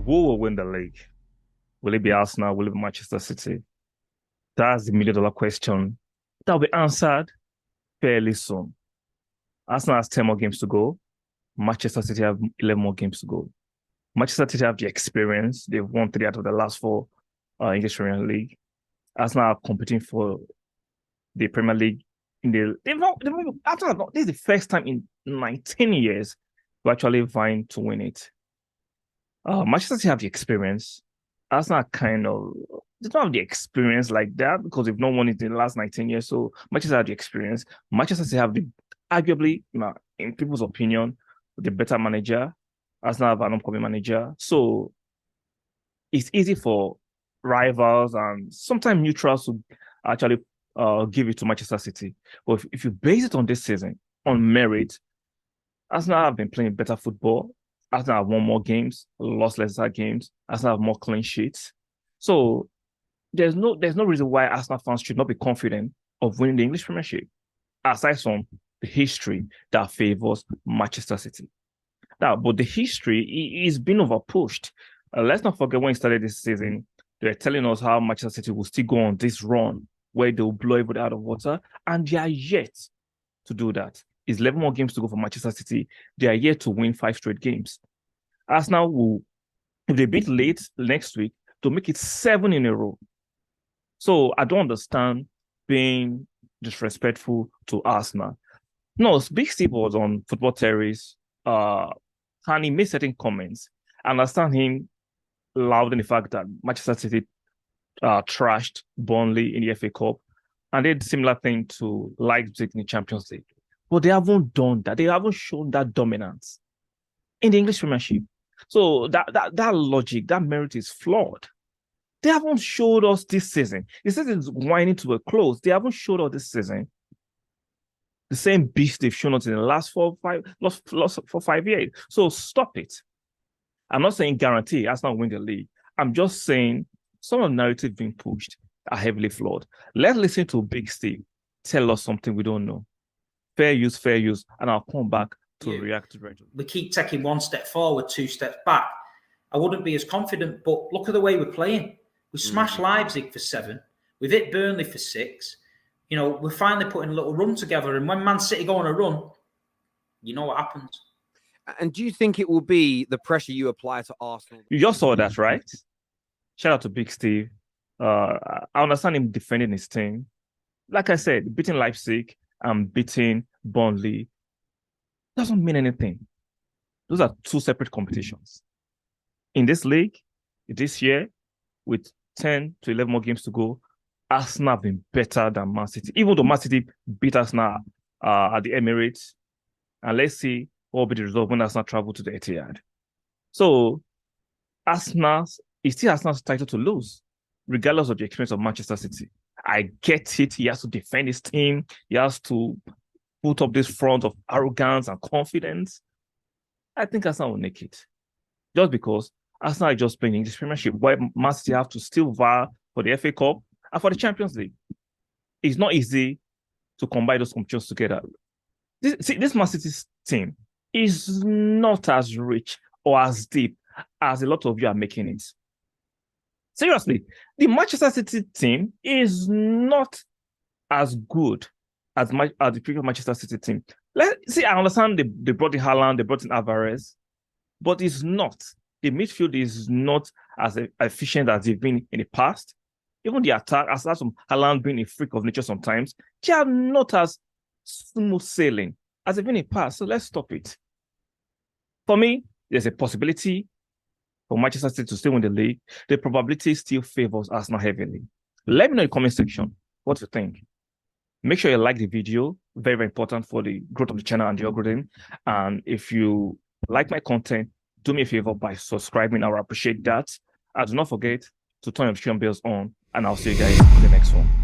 Who will win the league? Will it be Arsenal? Will it be Manchester City? That's the million-dollar question that will be answered fairly soon. Arsenal has 10 more games to go. Manchester City have 11 more games to go. Manchester City have the experience. They've won three out of the last four English Premier League. Arsenal are competing for the Premier League. This is the first time in 19 years we're actually vying to win it. Manchester City have the experience. Arsenal kind of they don't have the experience like that because they've not won it in the last 19 years. So Manchester have the experience. Manchester City have the arguably, in people's opinion, the better manager. Arsenal have an upcoming manager. So it's easy for rivals and sometimes neutrals to actually give it to Manchester City. But if you base it on this season, on merit, Arsenal have been playing better football. Arsenal have won more games, lost lesser games. Arsenal have more clean sheets. So there's no reason why Arsenal fans should not be confident of winning the English Premiership, aside from the history that favors Manchester City. Now, but the history is being overpushed. Let's not forget when we started this season, they were telling us how Manchester City will still go on this run where they'll blow everybody out of water, and they are yet to do that. It's 11 more games to go for Manchester City. They are yet to win 5 straight games. Arsenal will, if they beat Leeds next week, to make it 7 in a row. So I don't understand being disrespectful to Arsenal. No, Big Steve was on Football Terrace, and he made certain comments. I understand him loud in the fact that Manchester City trashed Burnley in the FA Cup, and they did similar thing to Leipzig in the Champions League. But they haven't done that. They haven't shown that dominance in the English Premiership. So that logic, that merit is flawed. They haven't showed us this season. The season is winding to a close. They haven't showed us this season the same beast they've shown us in the last 5 years. So stop it. I'm not saying guarantee Arsenal win the league. I'm just saying some of the narrative being pushed are heavily flawed. Let's listen to Big Steve tell us something we don't know. Fair use, and I'll come back to react to it. We keep taking one step forward, 2 steps back. I wouldn't be as confident, but look at the way we're playing. We smashed Leipzig for 7. We've hit Burnley for 6. You know, we're finally putting a little run together. And when Man City go on a run, you know what happens. And do you think it will be the pressure you apply to Arsenal? You just saw that, right? Shout out to Big Steve. I understand him defending his team. Like I said, beating Leipzig and beating Burnley doesn't mean anything. Those are 2 separate competitions. In this league, this year, with 10 to 11 more games to go, Arsenal have been better than Man City. Even though Man City beat Arsenal at the Emirates. And let's see what will be the result when Arsenal travel to the Etihad. So, it's still Arsenal's title to lose, regardless of the experience of Manchester City. I get it. He has to defend his team. He has to put up this front of arrogance and confidence. I think Arsenal will make it. Just because Arsenal is just playing English Premiership, where Man City have to still vie for the FA Cup and for the Champions League. It's not easy to combine those competitions together. This Man City team is not as rich or as deep as a lot of you are making it. Seriously, the Manchester City team is not as good as the previous Manchester City team. I understand they brought in Haaland, they brought in Alvarez, but it's not. The midfield is not as efficient as they've been in the past. Even the attack, aside from Haaland being a freak of nature sometimes, they are not as smooth sailing as they've been in the past. So let's stop it. For me, there's a possibility for Manchester City to still win the league. The probability still favors Arsenal heavily. Let me know in the comment section what you think. Make sure you like the video. Very, very important for the growth of the channel and the algorithm. And if you like my content, do me a favor by subscribing. I will appreciate that. And do not forget to turn your notification bells on. And I'll see you guys in the next one.